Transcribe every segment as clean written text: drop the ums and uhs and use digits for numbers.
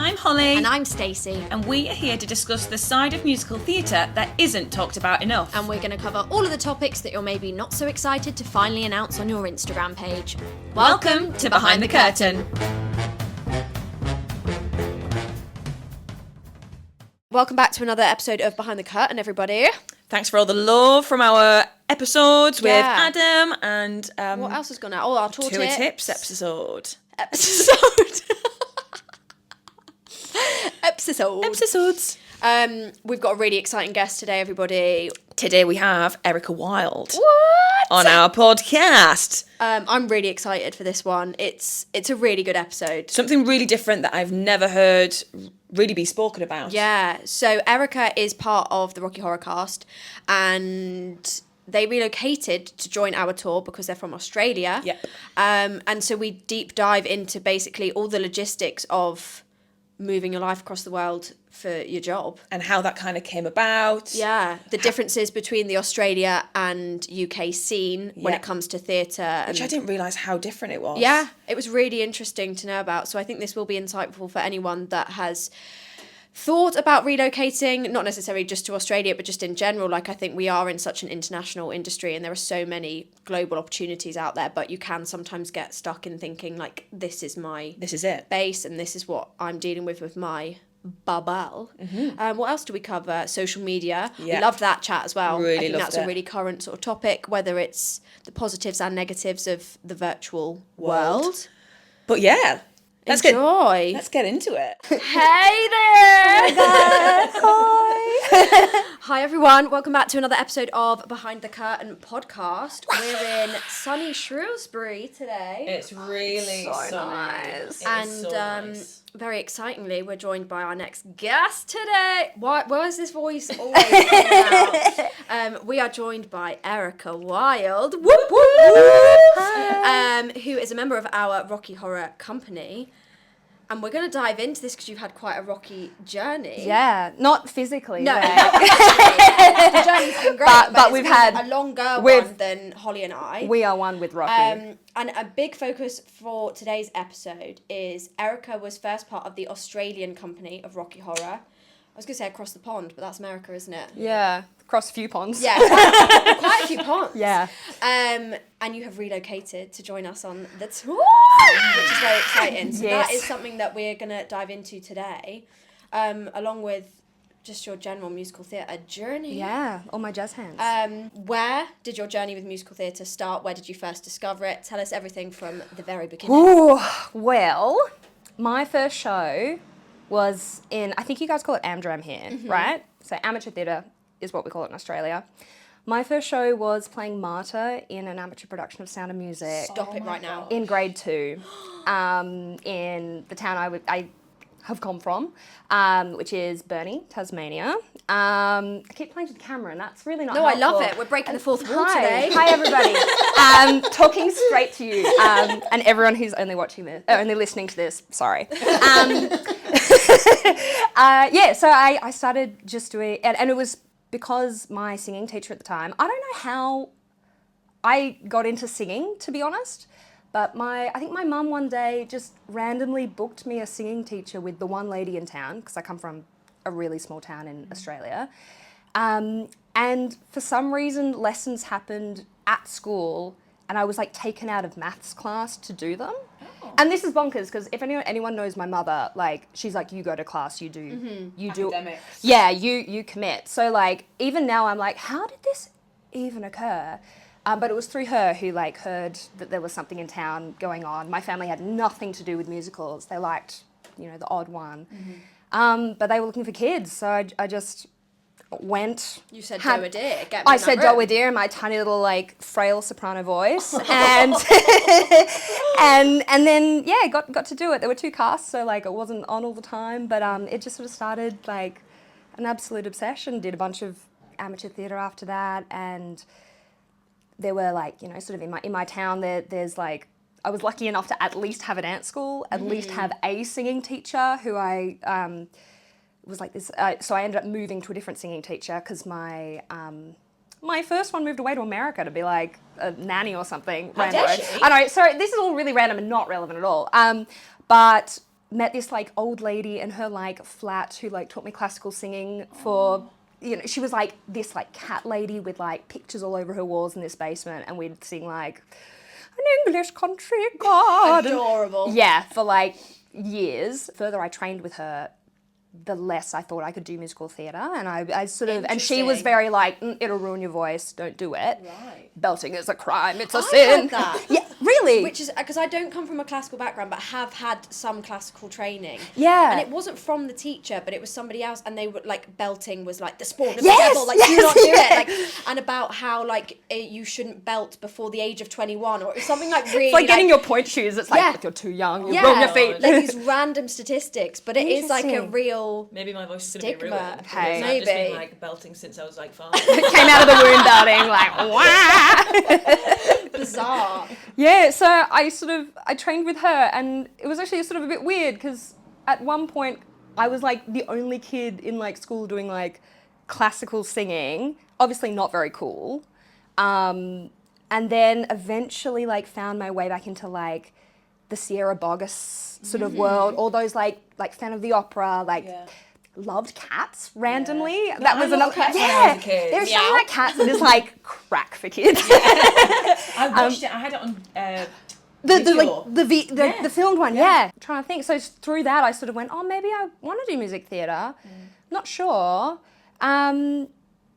I'm Holly. And I'm Stacey. And we are here to discuss the side of musical theatre that isn't talked about enough. And we're going to cover all of the topics that you're maybe not so excited to finally announce on your Instagram page. Welcome to Behind the Curtain. Welcome back to another episode of Behind the Curtain, everybody. Thanks for all the love from our episodes with Adam and... what else has gone out? Oh, our tour Tour tips. tips episodes. We've got a really exciting guest today, everybody. Today we have Erica Wilde. What? On our podcast. I'm really excited for this one. It's a really good episode. Something really different that I've never heard really be spoken about. Yeah, so Erica is part of the Rocky Horror cast, and they relocated to join our tour because they're from Australia. Yep. And so we deep dive into basically all the logistics of moving your life across the world for your job. And how that kind of came about. Yeah, the differences between the Australia and UK scene when it comes to theatre. Which I didn't realise how different it was. Yeah, it was really interesting to know about. So I think this will be insightful for anyone that has thought about relocating, not necessarily just to Australia, but just in general. Like, I think we are in such an international industry and there are so many global opportunities out there, but you can sometimes get stuck in thinking, like, this is it base and this is what I'm dealing with my bubble. Mm-hmm. What else do we cover? Social media. Yeah. We loved that chat as well. Really I think that's it. A really current sort of topic, whether it's the positives and negatives of the virtual world. But yeah. Let's get into it. Hey there! Hi! Hi everyone, welcome back to another episode of Behind the Curtain podcast. We're in sunny Shrewsbury today. It's really so nice. And nice. Very excitingly, we're joined by our next guest today. Why is this voice always coming out? We are joined by Erica Wilde, whoop, whoop, whoop, who is a member of our Rocky Horror company. And we're going to dive into this because you've had quite a rocky journey. Yeah, not physically. No, right? not physically. The journey's been great, but we've had a longer one than Holly and I. We are one with Rocky. And a big focus for today's episode is Erica was first part of the Australian company of Rocky Horror. I was going to say across the pond, but that's America, isn't it? Yeah, across a few ponds. Yeah, quite a few ponds. Yeah. And you have relocated to join us on the tour, which is very exciting. So that is something that we're going to dive into today, along with just your general musical theatre journey. Yeah, all my jazz hands. Where did your journey with musical theatre start? Where did you first discover it? Tell us everything from the very beginning. Ooh, well, my first show was in, I think you guys call it Amdram here, right? So amateur theatre is what we call it in Australia. My first show was playing Martyr in an amateur production of Sound of Music. Stop it right now. In grade 2, in the town I have come from, which is Burnie, Tasmania. I keep playing to the camera and that's really not helpful. I love it. We're breaking the fourth wall today. Hi everybody. Talking straight to you and everyone who's only watching this, only listening to this, sorry. So I started just doing, and it was because my singing teacher at the time, I don't know how I got into singing, to be honest, but I think my mum one day just randomly booked me a singing teacher with the one lady in town, because I come from a really small town in Australia. And for some reason, lessons happened at school and I was like taken out of maths class to do them. Oh. And this is bonkers because if anyone knows my mother, like she's like, you go to class, you do, Academics. Yeah, you commit. So like, even now I'm like, how did this even occur? But it was through her who like heard that there was something in town going on. My family had nothing to do with musicals. They liked, the odd one. But they were looking for kids. So I just went. You said "Doe a dear." I said "Doe a dear" in my tiny little like frail soprano voice, and and then got to do it. There were 2 casts, so like it wasn't on all the time, but it just sort of started like an absolute obsession. Did a bunch of amateur theatre after that, and there were like sort of in my town there's like I was lucky enough to at least have a dance school, at least have a singing teacher who I. Was like this, so I ended up moving to a different singing teacher because my first one moved away to America to be like a nanny or something. How dare she? I know, sorry, this is all really random and not relevant at all. But met this like old lady in her like flat who like taught me classical singing for, you know, she was like this like cat lady with like pictures all over her walls in this basement, and we'd sing like an English country garden. Adorable. Yeah, for like years. The further I trained with her, the less I thought I could do musical theatre, and I sort of, and she was very like, it'll ruin your voice, don't do it. Right. Belting is a crime, it's a I sin. heard that. Yeah, really. Which is, because I don't come from a classical background, but have had some classical training. Yeah. And it wasn't from the teacher, but it was somebody else, and they were like, belting was like the spawn of Yes, the devil, like yes, do not do yes. it. Like, and about how like you shouldn't belt before the age of 21, or something like really. It's like getting your point shoes, it's like, if you're too young, you ruin your feet. Like these random statistics, but it is like a Interesting. real. Maybe my voice is going to be Stigma. ruined. because Hey. I've just Maybe. been like belting since I was like 5. Came out of the womb belting, like, wah. Bizarre. Yeah, so I trained with her, and it was actually sort of a bit weird because at one point I was like the only kid in like school doing like classical singing, obviously not very cool. And then eventually like found my way back into like the Sierra Bogus sort of world, all those like Fan of the Opera, like loved Cats randomly. Yeah. That I was loved another Cats when I was a kid. There's Yeah. something like Cats that is like crack for kids. I watched it. I had it on. The filmed one, yeah. I'm trying to think. So through that, I sort of went, oh, maybe I want to do music theatre. Not sure.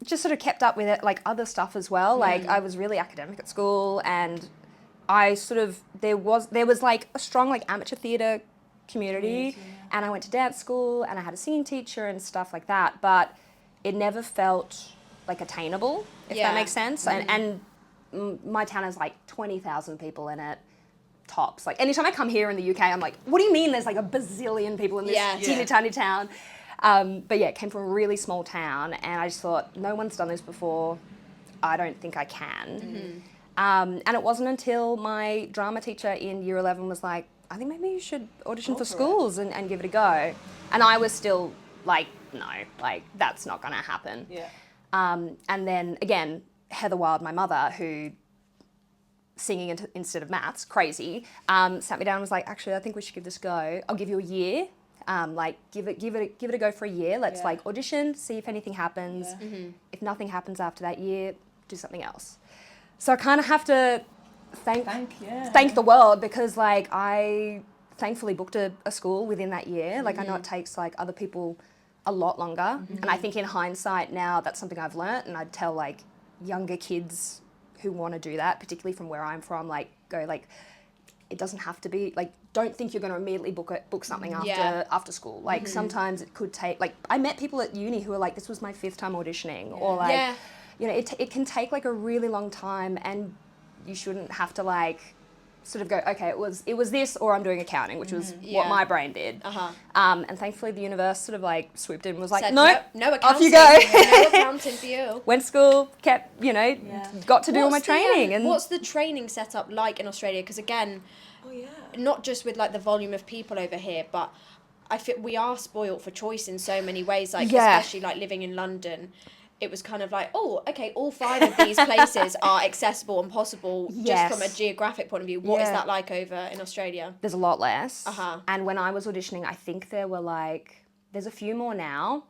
Just sort of kept up with it, like other stuff as well. Like I was really academic at school, and I sort of there was like a strong like amateur theatre community, and I went to dance school, and I had a singing teacher and stuff like that. But it never felt like attainable, if that makes sense. And my town has like 20,000 people in it, tops. Like anytime I come here in the UK, I'm like, what do you mean there's like a bazillion people in this teeny tiny town? But yeah, it came from a really small town, and I just thought, no one's done this before. I don't think I can. And it wasn't until my drama teacher in year 11 was like, I think maybe you should audition for schools and give it a go. And I was still like, no, like that's not gonna happen. Yeah. And then again, Heather Wild, my mother, who singing instead of maths, crazy, sat me down and was like, actually, I think we should give this a go. I'll give you a year. Like give it a go for a year. Let's like audition, see if anything happens. If nothing happens after that year, do something else. So I kind of have to thank the world, because like I thankfully booked a school within that year. Like I know it takes like other people a lot longer, and I think in hindsight now that's something I've learnt, and I'd tell like younger kids who want to do that, particularly from where I'm from, like go like, it doesn't have to be like, don't think you're going to immediately book something after school. Like sometimes it could take, like I met people at uni who were like, this was my 5th time auditioning, or like, you know, it can take like a really long time, and you shouldn't have to like sort of go, okay, it was this, or I'm doing accounting, which was what my brain did. And thankfully the universe sort of like swooped in and was like, Said, no, no accounting. off you go. No accounting for you. Went to school, kept, you know, got to do all my What's the, training. And what's the training setup like in Australia? Because again, not just with like the volume of people over here, but I feel we are spoilt for choice in so many ways. Like especially like living in London, it was kind of like, oh, okay, all 5 of these places are accessible and possible just from a geographic point of view. What is that like over in Australia? There's a lot less. And when I was auditioning, I think there were like, there's a few more now,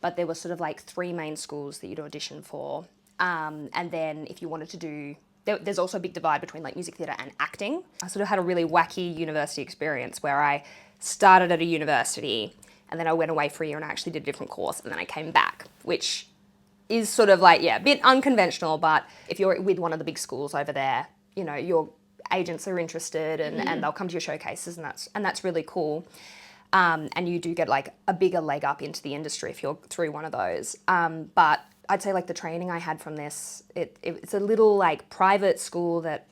but there were sort of like 3 main schools that you'd audition for. And then if you wanted to do, there's also a big divide between like music theatre and acting. I sort of had a really wacky university experience where I started at a university, and then I went away for a year and I actually did a different course, and then I came back, which is sort of like, a bit unconventional, but if you're with one of the big schools over there, you know, your agents are interested, and they'll come to your showcases, and that's really cool. And you do get like a bigger leg up into the industry if you're through one of those. But I'd say like the training I had from this, it's a little like private school that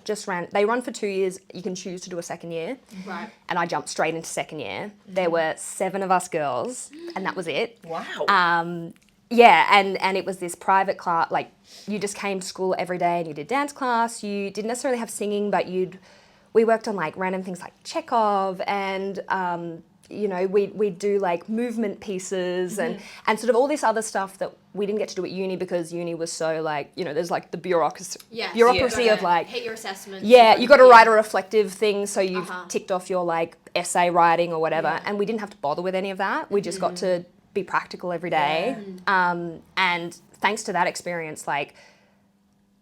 they run for 2 years. You can choose to do a second year. Right. And I jumped straight into second year. There were 7 of us girls, and that was it. Wow. Yeah, and it was this private class, like you just came to school every day and you did dance class. You didn't necessarily have singing, but we worked on like random things like Chekhov and, you know, we'd do like movement pieces and sort of all this other stuff that we didn't get to do at uni because uni was so like, you know, there's like the bureaucracy of like, hit your assessment. yeah, you got to write a reflective thing, so you've ticked off your like essay writing or whatever, and we didn't have to bother with any of that. We just got to be practical every day. And thanks to that experience, like,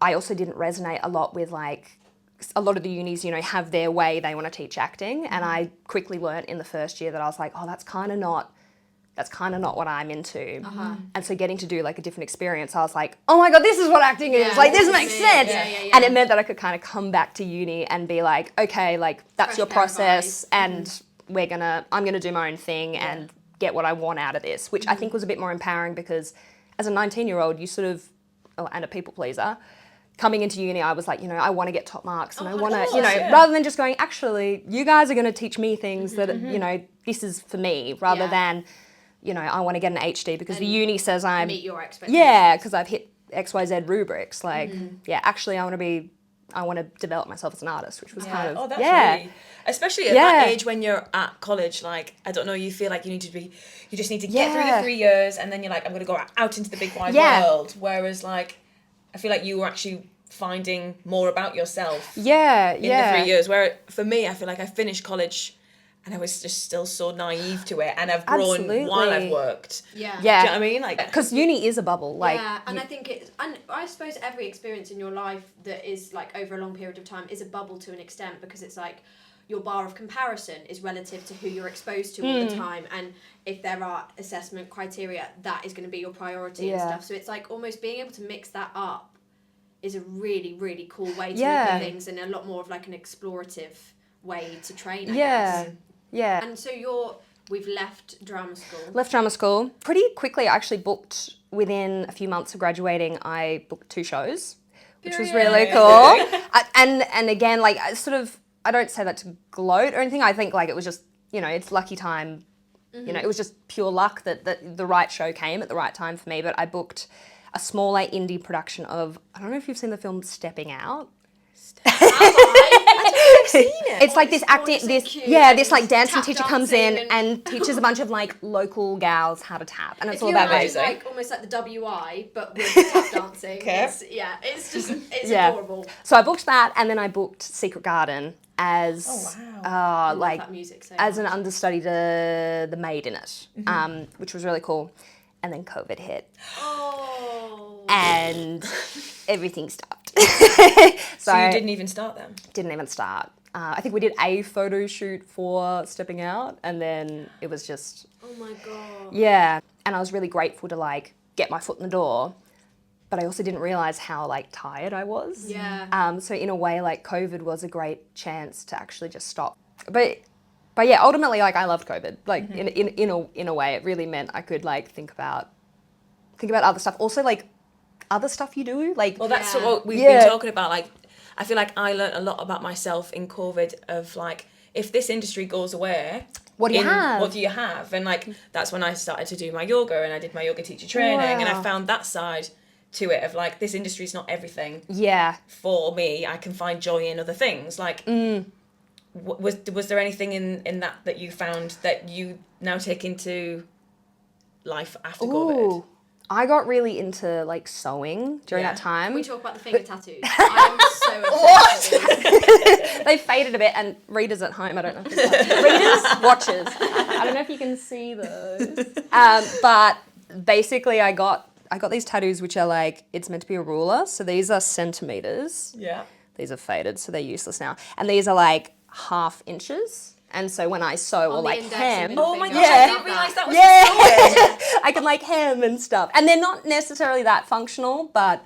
I also didn't resonate a lot with like, a lot of the unis, you know, have their way they want to teach acting, and I quickly learnt in the first year that I was like, oh, that's kind of not what I'm into. And so getting to do like a different experience, I was like, oh my God, this is what acting is. Like, this makes sense. And it meant that I could kind of come back to uni and be like, okay, like that's your process, and I'm gonna do my own thing and get what I want out of this, which I think was a bit more empowering, because as a 19-year-old, you sort of, and a people pleaser, coming into uni, I was like, you know, I want to get top marks, and I want to, you know, rather than just going, actually, you guys are going to teach me things that, you know, this is for me, rather than, you know, I want to get an HD because the uni says I'm... Meet your expectations. Yeah, because I've hit XYZ rubrics. Like, actually, I want to develop myself as an artist, which was kind of... Oh, that's really... Especially at that age when you're at college, like, I don't know, you feel like you just need to get through the 3 years, and then you're like, I'm going to go out into the big wide world. Whereas, like, I feel like you were actually finding more about yourself in the 3 years. Where for me, I feel like I finished college and I was just still so naive to it, and I've grown while I've worked. Yeah. Yeah. Do you know what I mean? Like, because uni is a bubble. Like, and I think and I suppose every experience in your life that is like over a long period of time is a bubble to an extent, because it's like your bar of comparison is relative to who you're exposed to all the time, and if there are assessment criteria, that is going to be your priority and stuff. So it's like almost being able to mix that up is a really, really cool way to look at things, and a lot more of like an explorative way to train, I guess. Yeah. And so we've left drama school. Left drama school. Pretty quickly, I actually booked, within a few months of graduating, I booked 2 shows, which was really cool. And again, like, I don't say that to gloat or anything. I think like it was just, you know, it's lucky time. You know, it was just pure luck that the right show came at the right time for me. But I booked a smaller indie production of, I don't know if you've seen the film Stepping Out. I've seen it. It's like this this like dancing teacher comes in and teaches a bunch of like local gals how to tap, and it's all about it's like almost like the WI but with tap dancing. It's adorable. So I booked that, and then I booked Secret Garden as like that music so as much. an understudy to the maid in it, which was really cool. And then COVID hit. And everything stopped. So you didn't even start them? Didn't even start. I think we did a photo shoot for Stepping Out, and then it was just... Oh my God. Yeah. And I was really grateful to like get my foot in the door, but I also didn't realise how like tired I was. Yeah. So in a way, like COVID was a great chance to actually just stop. But yeah, ultimately, like I loved COVID. Like in a way, it really meant I could like think about other stuff. Also, like other stuff you do. Like, well, that's what we've been talking about. Like, I feel like I learned a lot about myself in COVID. Of like, if this industry goes away, what do you have? What do you have? And like, that's when I started to do my yoga, and I did my yoga teacher training, and I found that side to it of like, this industry is not everything. Yeah. For me, I can find joy in other things. Like. Was there anything in that you found that you now take into life after COVID? I got really into like sewing during that time. Can we talk about the finger tattoos? I am so obsessed. They faded a bit, and readers at home, I don't know if readers, watchers, I don't know if you can see those. But basically I got these tattoos which are like, it's meant to be a ruler. So these are centimeters. Yeah. These are faded, so they're useless now. And these are like 1/2 inches. And so when I sew or like hem, oh my gosh, I didn't realise that was I can like hem and stuff. And they're not necessarily that functional, but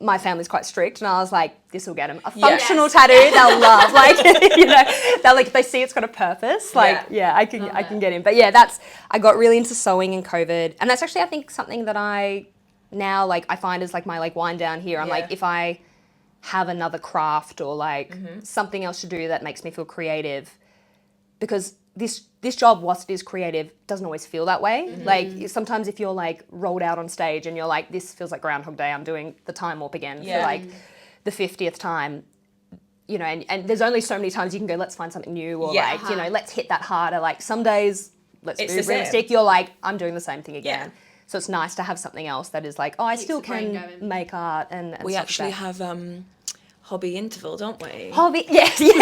my family's quite strict, and I was like, this will get them a functional tattoo. They'll love, like, you know, they're like, they see it's got a purpose. Like, I can get in. But yeah, I got really into sewing in COVID, and that's actually I think something that I now like I find is like my like wind down here. I'm like, if I have another craft or like something else to do that makes me feel creative, because this job, whilst it is creative, doesn't always feel that way. Like sometimes if you're like rolled out on stage and you're like, this feels like Groundhog Day, I'm doing the time warp again for like the 50th time, you know, and there's only so many times you can go, let's find something new, or Yeah. like, you know, let's hit that harder. Like some days, let's It's be the same. realistic. You're like, I'm doing the same thing again. Yeah. So it's nice to have something else that is like, oh, I Keeps still the brain can going. make art and We stuff actually like that. have hobby interval, don't we? Hobby, yes, we do.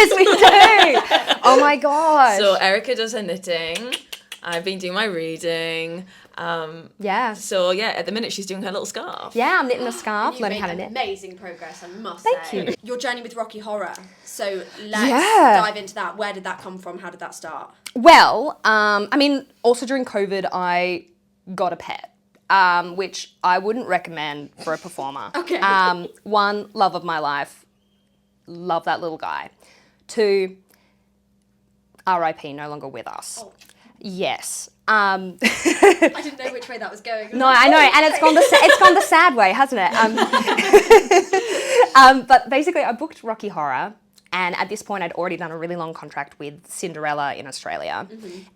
Oh my gosh. So Erica does her knitting. I've been doing my reading. Yeah. So yeah, at the minute she's doing her little scarf. Yeah, I'm knitting a scarf, You've learning made how to knit. amazing progress, I must Thank say. you. Your journey with Rocky Horror. So let's Yeah. dive into that. Where did that come from? How did that start? Well, I mean, also during COVID, I got a pet, which I wouldn't recommend for a performer. Okay. One, love of my life, love that little guy. Two, R.I.P. no longer with us. Oh. Yes. I didn't know which way that was going. No, I know, and it's gone the sad way, hasn't it? But basically, I booked Rocky Horror, and at this point, I'd already done a really long contract with Cinderella in Australia,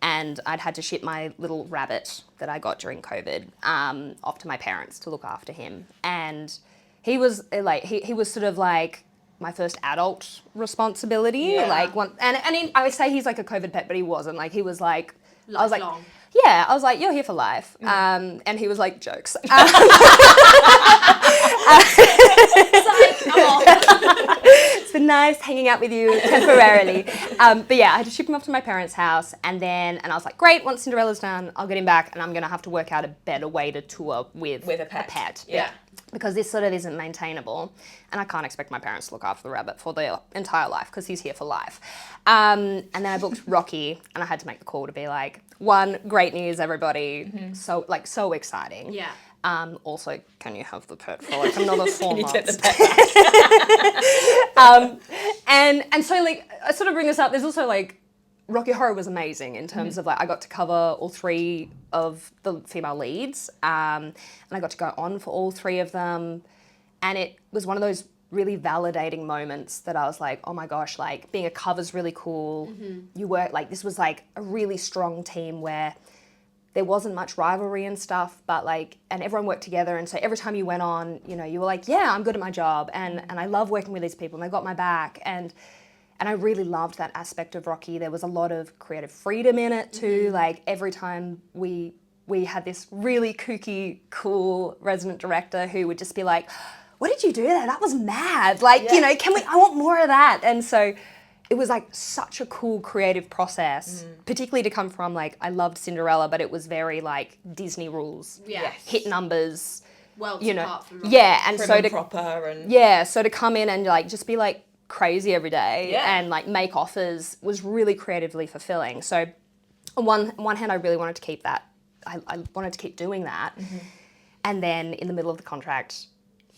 and I'd had to ship my little rabbit that I got during COVID off to my parents to look after him, and he was like he was sort of like my first adult responsibility, Yeah. like one, and I would say he's like a COVID pet, but he wasn't. Like he was like. I was like, Lifelong. yeah, I was like, you're here for life. And he was like, jokes. It's been nice hanging out with you temporarily. But yeah, I had to ship him off to my parents' house. And I was like, great, once Cinderella's done, I'll get him back and I'm going to have to work out a better way to tour with a pet. Yeah. Because this sort of isn't maintainable. And I can't expect my parents to look after the rabbit for their entire life because he's here for life. And then I booked Rocky and I had to make the call to be like, one, great news, everybody. So exciting. Yeah. Also, can you have the pet for like another 4 You take months? the pet back. And so like, I sort of bring this up, there's also like, Rocky Horror was amazing in terms of like, I got to cover all 3 of the female leads, and I got to go on for all 3 of them. And it was one of those really validating moments that I was like, oh my gosh, like being a cover's really cool. You work, like this was like a really strong team where there wasn't much rivalry and stuff, but like, and everyone worked together. And so every time you went on, you know, you were like, yeah, I'm good at my job. And I love working with these people and they got my back. And I really loved that aspect of Rocky. There was a lot of creative freedom in it too. Like every time we had this really kooky, cool resident director who would just be like, what did you do there? That was mad. Like, you know, I want more of that. And so it was like such a cool creative process, particularly to come from like, I loved Cinderella, but it was very like Disney rules, Yeah. hit numbers, Worlds you know. apart from Rocky. Yeah. And Prim so and proper and so to come in and like, just be like, crazy every day and like make offers was really creatively fulfilling. So on one hand, I really wanted to keep that. I wanted to keep doing that. And then in the middle of the contract,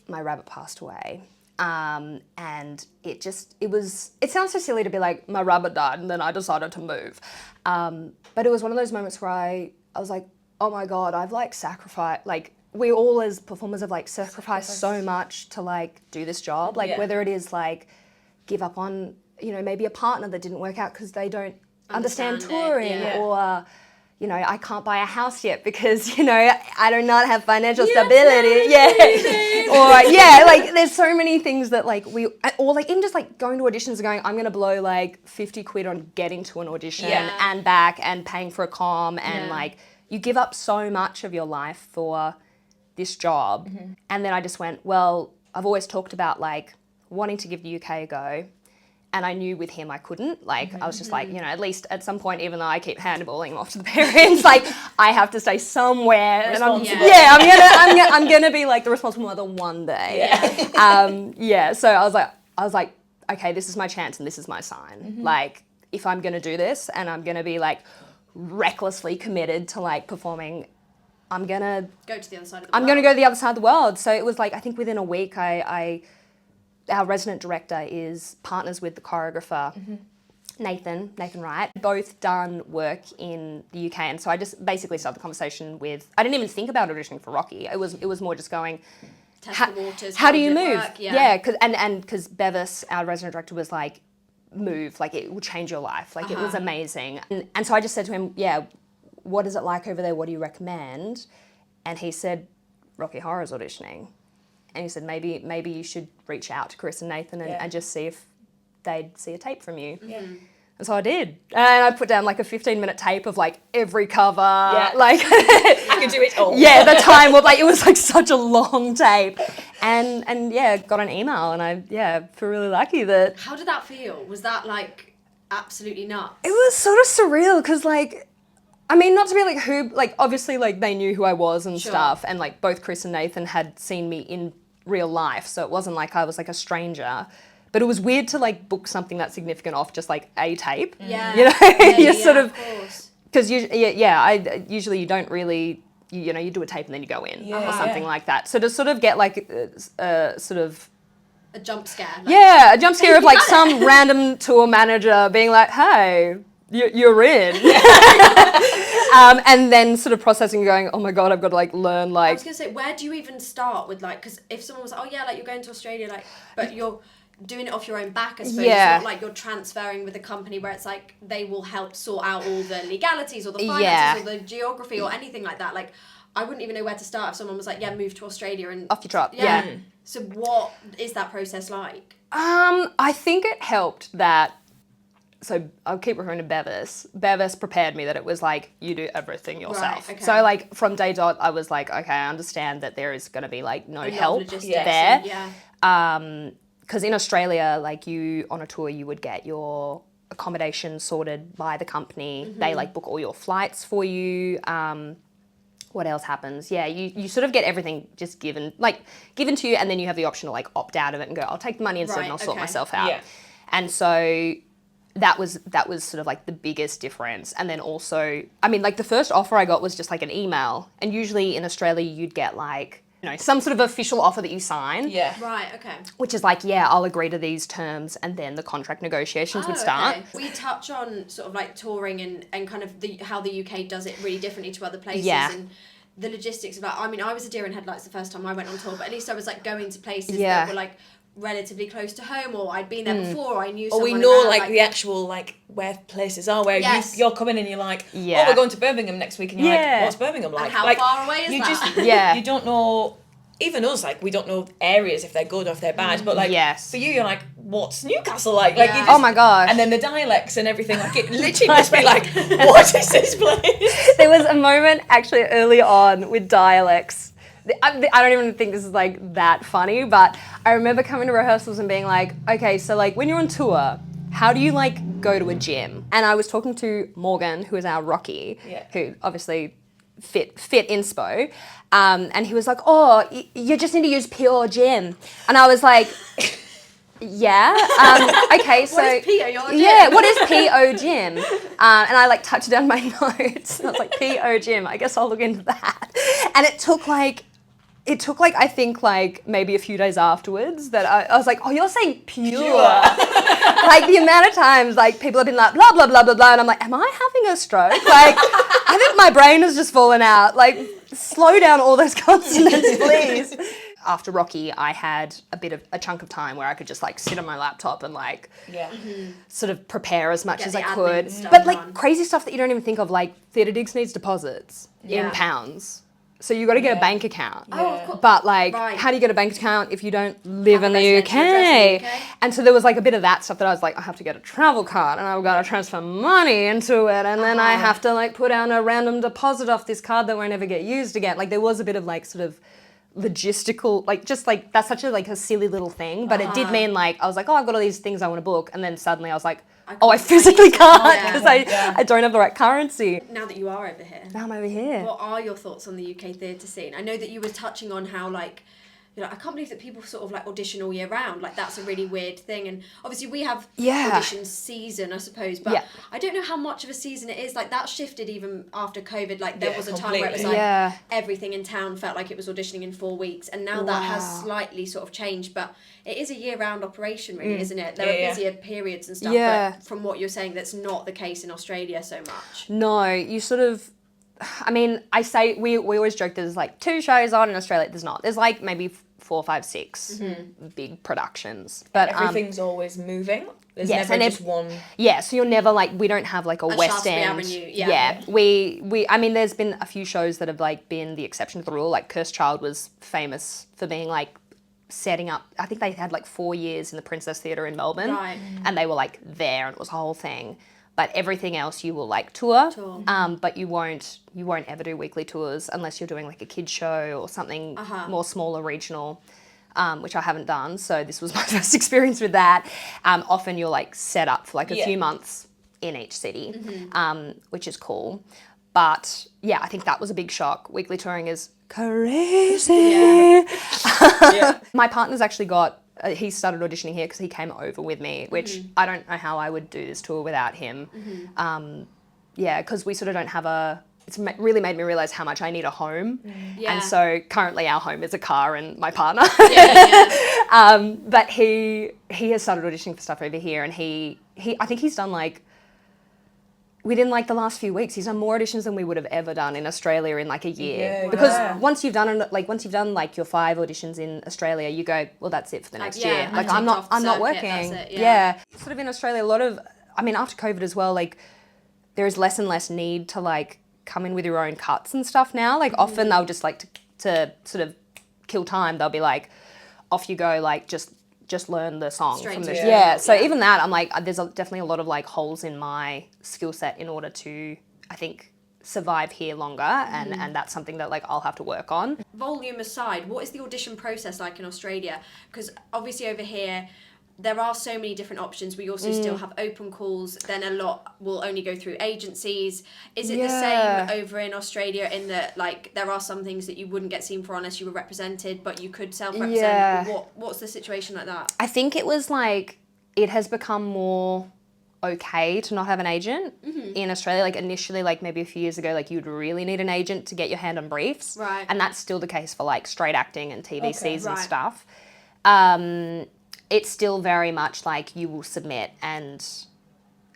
my rabbit passed away. And it sounds so silly to be like, my rabbit died and then I decided to move. But it was one of those moments where I was like, oh my God, I've like sacrificed, like we all as performers have like sacrificed so much to like do this job. Like whether it is like, give up on, you know, maybe a partner that didn't work out because they don't understand touring or, you know, I can't buy a house yet because, you know, I do not have financial stability. Like there's so many things that like or like even just like going to auditions and going, I'm going to blow like 50 quid on getting to an audition and back and paying for a comm and like you give up so much of your life for this job. And then I just went, well, I've always talked about like, wanting to give the UK a go, and I knew with him I couldn't. Like I was just like, you know, at least at some point, even though I keep handballing him off to the parents, like I have to stay somewhere. And I'm gonna be like the responsible mother one day. So I was like, okay, this is my chance and this is my sign. Like if I'm gonna do this and I'm gonna be like recklessly committed to like performing, I'm gonna go to the other side of the world. I'm gonna go to the other side of the world. So it was like I think within a week our resident director is partners with the choreographer, Nathan Wright, both done work in the UK. And so I just basically started the conversation with, I didn't even think about auditioning for Rocky. It was more just going, test the waters. How do you move? Work? Yeah. Because Bevis, our resident director, was like, move, like it will change your life. Like it was amazing. And so I just said to him, yeah, what is it like over there? What do you recommend? And he said, Rocky Horror's auditioning. And he said, maybe you should reach out to Chris and Nathan and just see if they'd see a tape from you. Yeah. And so I did. And I put down like a 15-minute tape of like every cover. Yeah. Like I could do it all. yeah, the time was like, it was like such a long tape. And yeah, got an email and I feel really lucky that. How did that feel? Was that like absolutely nuts? It was sort of surreal because like, I mean, not to be like like obviously like they knew who I was and stuff, and like both Chris and Nathan had seen me in real life, so it wasn't like I was like a stranger. But it was weird to like book something that significant off just like a tape. Yeah. You know, you sort of course. because usually you don't really you do a tape and then you go in or something like that. So to sort of get like sort of A jump scare. a jump scare of like some random tour manager being like, hey, you're in. And then sort of processing and going, oh my God, I've got to like learn like. I was going to say, where do you even start with like, because if someone was like, oh yeah, like you're going to Australia, like, but you're doing it off your own back, I suppose. Yeah. It's not like you're transferring with a company where it's like they will help sort out all the legalities or the finances or the geography or anything like that. Like, I wouldn't even know where to start if someone was like, yeah, move to Australia and Off you trot, yeah. So what is that process like? I think it helped that. So I'll keep referring to Bevis. Bevis prepared me that it was like, you do everything yourself. Right, okay. So like from day dot, I was like, okay, I understand that there is going to be like no help there. Because in Australia, like you, on a tour, you would get your accommodation sorted by the company. They like book all your flights for you. What else happens? Yeah, you sort of get everything just given to you, and then you have the option to like opt out of it and go, I'll take the money instead and I'll sort myself out. Yeah. And so that was sort of like the biggest difference. And then also, I mean, like the first offer I got was just like an email, and usually in Australia you'd get like, some sort of official offer that you sign. Yeah. Right, okay. Which is like, yeah, I'll agree to these terms, and then the contract negotiations would start. Okay. We touch on sort of like touring and kind of how the UK does it really differently to other places and the logistics of that. I mean, I was a deer in headlights the first time I went on tour, but at least I was like going to places that were like relatively close to home, or I'd been there before, or I knew someone. Or we know around, like the actual like where places are, where you're coming and you're like, oh, we're going to Birmingham next week, and you're like, what's Birmingham like? And how like, far away is that? Just, you don't know. Even us, like, we don't know areas if they're good or if they're bad, but like, for you, you're like, what's Newcastle like? Like, you just, oh my gosh. And then the dialects and everything, like, it literally must be like, what is this place? There was a moment actually early on with dialects. I don't even think this is like that funny, but I remember coming to rehearsals and being like, okay, so like when you're on tour, how do you like go to a gym? And I was talking to Morgan, who is our Rocky, who obviously fit inspo, and he was like, oh, you just need to use pure gym. And I was like, yeah, okay, so what is PO gym? Yeah, what is PO gym? And I like touched down my notes, and I was like, PO gym, I guess I'll look into that. And it took like I think like maybe a few days afterwards that I was like, oh, you're saying pure. Like the amount of times like people have been like blah blah blah blah blah, and I'm like, am I having a stroke? Like I think my brain has just fallen out. Like slow down all those consonants, please. After Rocky, I had a chunk of time where I could just like sit on my laptop and like sort of prepare as much as I could. But like crazy stuff that you don't even think of, like Theatre Digs needs deposits in pounds. So you got to get a bank account. Oh, of course. But like, how do you get a bank account if you don't live in the UK? And so there was like a bit of that stuff that I was like, I have to get a travel card, and I've got to transfer money into it, and then I have to like put down a random deposit off this card that won't ever get used again. Like there was a bit of like sort of logistical, like just like that's such a like a silly little thing, but it did mean like I was like, oh, I've got all these things I want to book, and then suddenly I was like, I physically can't because I don't have the right currency. Now that you are over here. Now I'm over here. What are your thoughts on the UK theatre scene? I know that you were touching on how like, I can't believe that people sort of like audition all year round. Like that's a really weird thing. And obviously we have audition season, I suppose, but I don't know how much of a season it is. Like that shifted even after COVID. Like there was a time where it was like everything in town felt like it was auditioning in 4 weeks, and now that has slightly sort of changed, but it is a year-round operation, really, isn't it? There are busier periods and stuff, but from what you're saying, that's not the case in Australia so much. No, you sort of, I mean, I say, we always joke there's like 2 shows on. In Australia, there's not. There's like maybe 4, 5, 6 big productions. But everything's always moving. There's never just one. Yeah, so you're never like, we don't have like a West End. Avenue, we I mean, there's been a few shows that have like been the exception to the rule. Like Cursed Child was famous for being like setting up, I think they had like 4 years in the Princess Theatre in Melbourne. Right. And they were like there and it was a whole thing. But everything else you will like tour. But you won't ever do weekly tours unless you're doing like a kids show or something more smaller, regional, which I haven't done. So this was my first experience with that. Often you're like set up for like a few months in each city, which is cool. But yeah, I think that was a big shock. Weekly touring is crazy. My partner's actually he started auditioning here because he came over with me, which I don't know how I would do this tour without him. Because we sort of don't have it's really made me realise how much I need a home. And so currently our home is a car and my partner. But he has started auditioning for stuff over here, and I think he's done like, within like the last few weeks, he's done more auditions than we would have ever done in Australia in like a year. Because once you've done like your 5 auditions in Australia, you go, well, that's it for the next year. Like I'm not working. Sort of in Australia, after COVID as well, like there is less and less need to like come in with your own cuts and stuff now. Like often they'll just like to sort of kill time. They'll be like, off you go, like just learn the song from the So even that, I'm like, there's definitely a lot of like holes in my skill set in order to, I think, survive here longer, and that's something that like I'll have to work on. Volume aside, what is the audition process like in Australia? Because obviously over here there are so many different options. We also still have open calls, then a lot will only go through agencies. Is it the same over in Australia in that like there are some things that you wouldn't get seen for unless you were represented, but you could self-represent? What's the situation like that? I think it was like, it has become more okay to not have an agent in Australia. Like initially, like maybe a few years ago, like you'd really need an agent to get your hand on briefs. Right. And that's still the case for like straight acting and TVCs and stuff. It's still very much like you will submit and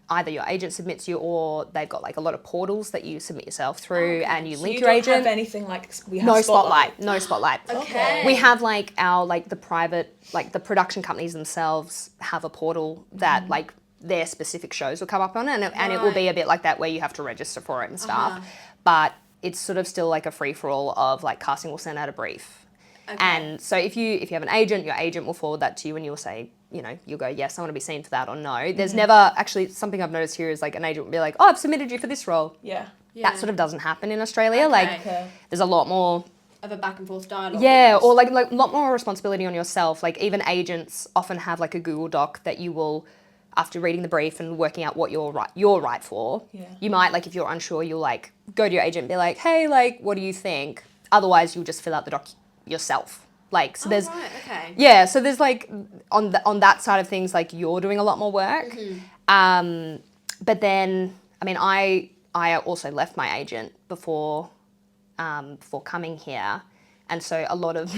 either your agent submits you or they've got like a lot of portals that you submit yourself through and you link your agent. You don't have anything like we have No Spotlight. No Spotlight. Okay. We have like our like the private, like the production companies themselves have a portal that like their specific shows will come up on it, and it will be a bit like that where you have to register for it and stuff. But it's sort of still like a free-for-all of like casting will send out a brief. Okay. And so if you have an agent, your agent will forward that to you and you'll say, you'll go, yes, I want to be seen for that, or no. There's never, actually, something I've noticed here is like an agent will be like, oh, I've submitted you for this role. Yeah. That sort of doesn't happen in Australia. There's a lot more of a back and forth dialogue. Yeah, or like a lot more responsibility on yourself. Like even agents often have like a Google Doc that you will, after reading the brief and working out what you're right for, you might, like if you're unsure, you'll like go to your agent and be like, hey, like what do you think? Otherwise you'll just fill out the doc yourself. Like so there's so there's like on that side of things, like you're doing a lot more work. But then I also left my agent before coming here, and so a lot of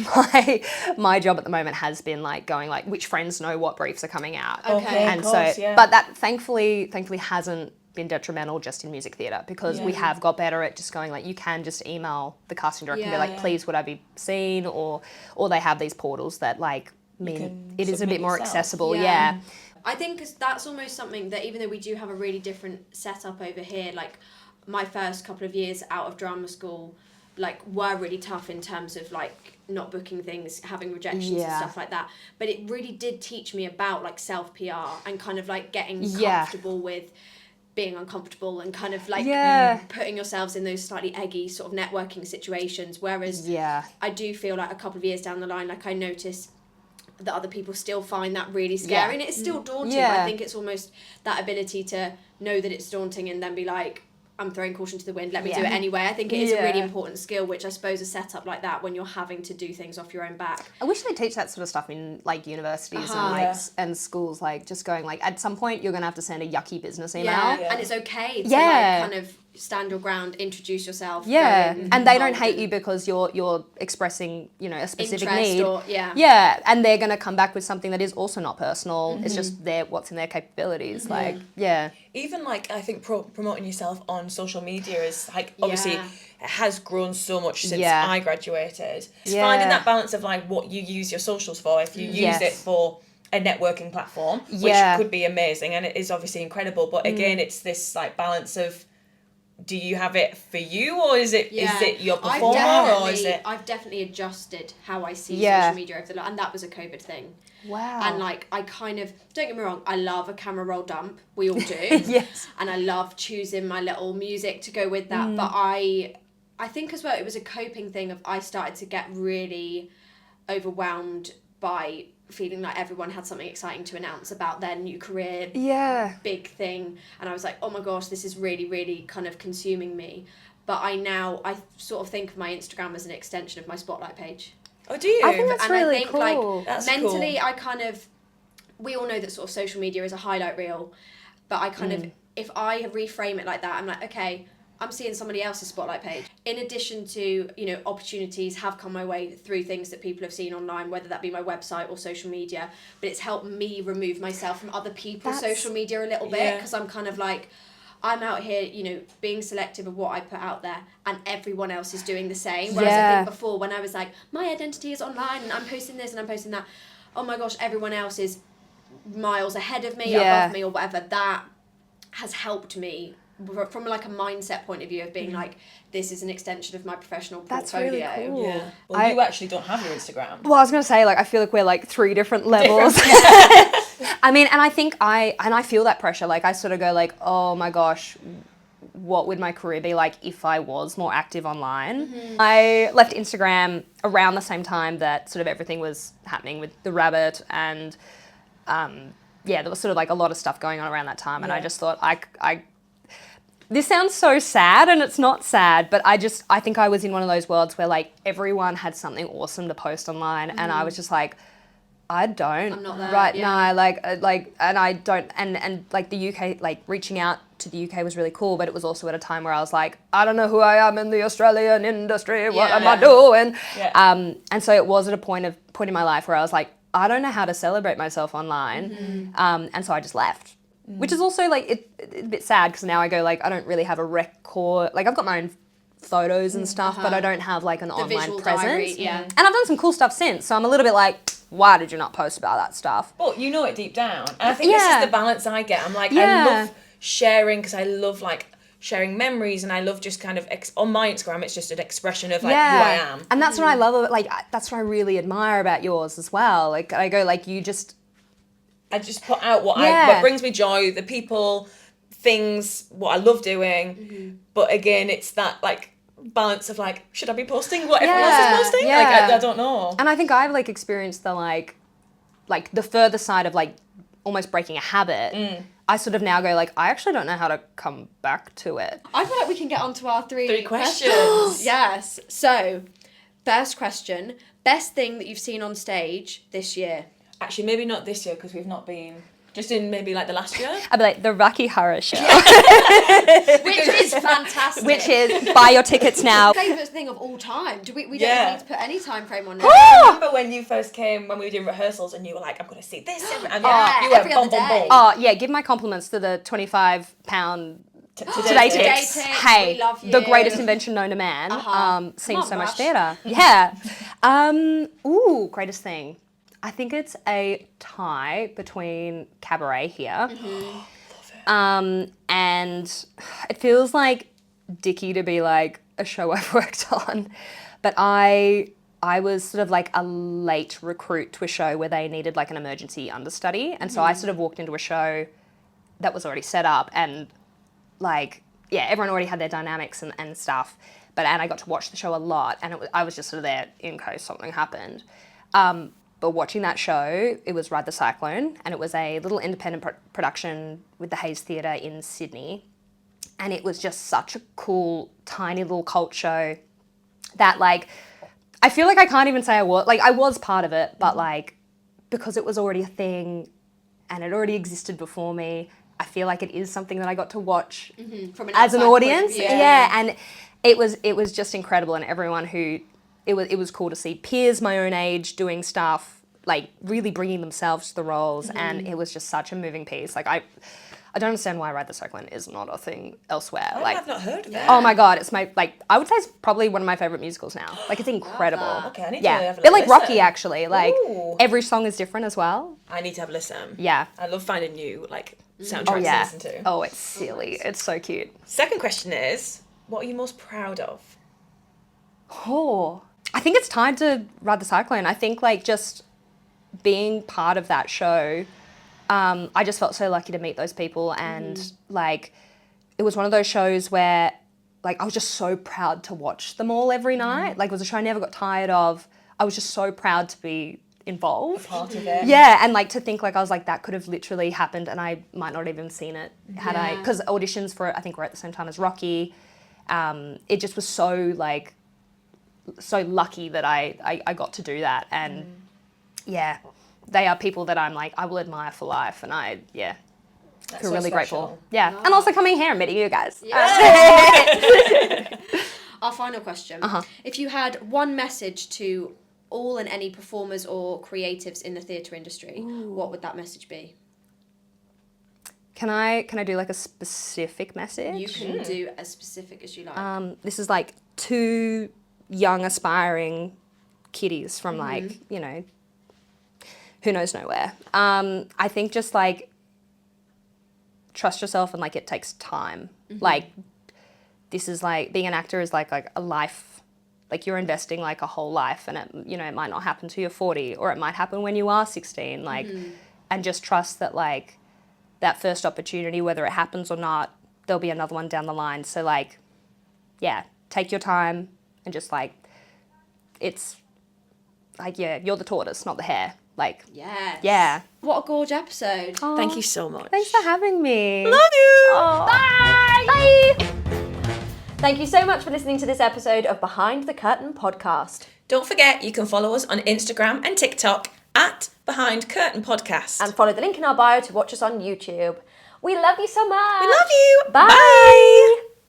my job at the moment has been like going like which friends know what briefs are coming out. And but that thankfully hasn't been detrimental just in music theatre, because we have got better at just going like, you can just email the casting director and be like, please would I be seen, or they have these portals that like mean it is a bit more accessible. I think that's almost something that, even though we do have a really different setup over here, like my first couple of years out of drama school like were really tough in terms of like not booking things, having rejections and stuff like that, but it really did teach me about like self PR and kind of like getting comfortable with being uncomfortable and kind of like putting yourselves in those slightly eggy sort of networking situations, whereas I do feel like a couple of years down the line, like I notice that other people still find that really scary and it's still daunting. I think it's almost that ability to know that it's daunting and then be like, I'm throwing caution to the wind, let me do it anyway. I think it is a really important skill, which I suppose a setup like that when you're having to do things off your own back. I wish they teach that sort of stuff in like universities and like and schools, like just going like at some point you're going to have to send a yucky business email. And it's okay to like kind of stand your ground, introduce yourself. And they don't hate you because you're expressing, a specific interest need. Or, and they're going to come back with something that is also not personal. It's just what's in their capabilities. Even like I think promoting yourself on social media is like obviously it has grown so much since I graduated. Finding that balance of like what you use your socials for. If you use it for a networking platform, which could be amazing and it is obviously incredible, but again it's this like balance of do you have it for you, or is it your performer, or is it? I've definitely adjusted how I see Yeah. social media over and that was a COVID thing. Wow. And like I kind of, don't get me wrong, I love a camera roll dump. We all do. Yes. And I love choosing my little music to go with that. But I think as well it was a coping thing of I started to get really overwhelmed by feeling like everyone had something exciting to announce about their new career, big thing, and I was like, oh my gosh, this is really, really kind of consuming me. But I sort of think of my Instagram as an extension of my Spotlight page. Oh, do you? I think that's And really I think cool. like That's mentally, cool. I kind of, we all know that sort of social media is a highlight reel, but I kind of, if I reframe it like that, I'm like, okay, I'm seeing somebody else's Spotlight page. In addition to, you know, opportunities have come my way through things that people have seen online, whether that be my website or social media, but it's helped me remove myself from other people's social media a little bit, because I'm kind of like, I'm out here, you know, being selective of what I put out there, and everyone else is doing the same. Whereas I think before, when I was like, my identity is online and I'm posting this and I'm posting that, oh my gosh, everyone else is miles ahead of me, above me or whatever. That has helped me from like a mindset point of view of being like, this is an extension of my professional portfolio. That's really cool. Yeah. Well, you actually don't have your Instagram. Well, I was going to say, like, I feel like we're like 3 different levels. I mean, and I think I feel that pressure. Like, I sort of go like, oh my gosh, what would my career be like if I was more active online? I left Instagram around the same time that sort of everything was happening with the rabbit, and there was sort of like a lot of stuff going on around that time. And I just thought, this sounds so sad, and it's not sad, but I think I was in one of those worlds where like everyone had something awesome to post online, and I was just like, I don't. I'm not there, right yeah. now, like, and I don't, and like the UK, like reaching out to the UK was really cool, but it was also at a time where I was like, I don't know who I am in the Australian industry. What am I doing? Yeah. And so it was at a point in my life where I was like, I don't know how to celebrate myself online, and so I just left. Which is also like it's a bit sad, because now I go like I don't really have a record. Like I've got my own photos and stuff, but I don't have like an online visual presence. diary, And I've done some cool stuff since, so I'm a little bit like, why did you not post about that stuff? But you know it deep down. And I think this is the balance I get. I'm like, I love sharing, because I love like sharing memories, and I love just kind of on my Instagram it's just an expression of like who I am. And that's what I love. Like that's what I really admire about yours as well. Like I go like I just put out what brings me joy, the people, things, what I love doing. But again, it's that like balance of like, should I be posting what everyone else is posting? Like I don't know. And I think I've like experienced the like the further side of like almost breaking a habit. I sort of now go like, I actually don't know how to come back to it. I feel like we can get on to our 3 questions. Yes. So, first question, best thing that you've seen on stage this year? Actually, maybe not this year, because we've not been, just in maybe like the last year. I'd be like, the Rocky Horror Show. Which is fantastic. Which is, buy your tickets now. Favourite thing of all time. We don't need to put any time frame on it. I remember when you first came, when we were doing rehearsals, and you were like, I'm going to see this. And you were every other day. Oh, yeah, give my compliments to the £25 Today Ticks. Hey, we love you. the greatest invention known to man. Seen so much theatre. Yeah. Greatest thing. I think it's a tie between Cabaret here. And it feels like dicky to be like a show I've worked on. But I was sort of like a late recruit to a show where they needed like an emergency understudy. And so I sort of walked into a show that was already set up, and like, everyone already had their dynamics and stuff. And I got to watch the show a lot, and I was just sort of there in case something happened. But watching that show, it was Ride the Cyclone, and it was a little independent production with the Hayes Theatre in Sydney. And it was just such a cool, tiny little cult show that, like, I feel like I can't even say I was part of it, but, like, because it was already a thing and it already existed before me, I feel like it is something that I got to watch From as an audience. Yeah, and it was just incredible, and everyone who... It was cool to see peers my own age doing stuff, like really bringing themselves to the roles, and it was just such a moving piece. Like I I don't understand why Ride the Cyclone is not a thing elsewhere. I've not heard of it. Oh my God, it's I would say it's probably one of my favorite musicals now. Like, it's incredible. Okay, I need to have a bit like listen. Rocky, actually. Like, Ooh. every song is different as well. I need to have a listen. Yeah. I love finding new, like, soundtracks to listen to. Oh, it's silly. It's so cute. Second question is, what are you most proud of? Oh, I think it's tied to Ride the Cyclone. I think, like, just being part of that show, I just felt so lucky to meet those people, and like, it was one of those shows where, like, I was just so proud to watch them all every night. Like, it was a show I never got tired of. I was just so proud to be involved. Part of it. Yeah, and like, to think, like, I was like, that could have literally happened and I might not even seen it had I, because auditions for it, I think, were at the same time as Rocky. It just was so, like, so lucky that I got to do that, and yeah, they are people that I'm like, I will admire for life, and I That's feel so really special. grateful. Yeah, and also coming here and meeting you guys. Our final question. If you had one message to all and any performers or creatives in the theatre industry, what would that message be? Can I do like a specific message? You can do as specific as you like. This is like 2 young aspiring kiddies from like, you know, who knows nowhere. I think just like, trust yourself, and like, it takes time. Like, this is like, being an actor is like a life, like, you're investing like a whole life, and it, you know, it might not happen till you're 40, or it might happen when you are 16, like, and just trust that, like, that first opportunity, whether it happens or not, there'll be another one down the line. So like, yeah, take your time, and just like, it's like, yeah, you're the tortoise, not the hare. Like, Yes. yeah. What a gorge episode. Thank you so much. Thanks for having me. Love you. Bye. Bye. Thank you so much for listening to this episode of Behind the Curtain podcast. Don't forget, you can follow us on Instagram and TikTok at Behind Curtain Podcast. And follow the link in our bio to watch us on YouTube. We love you so much. We love you. Bye. Bye.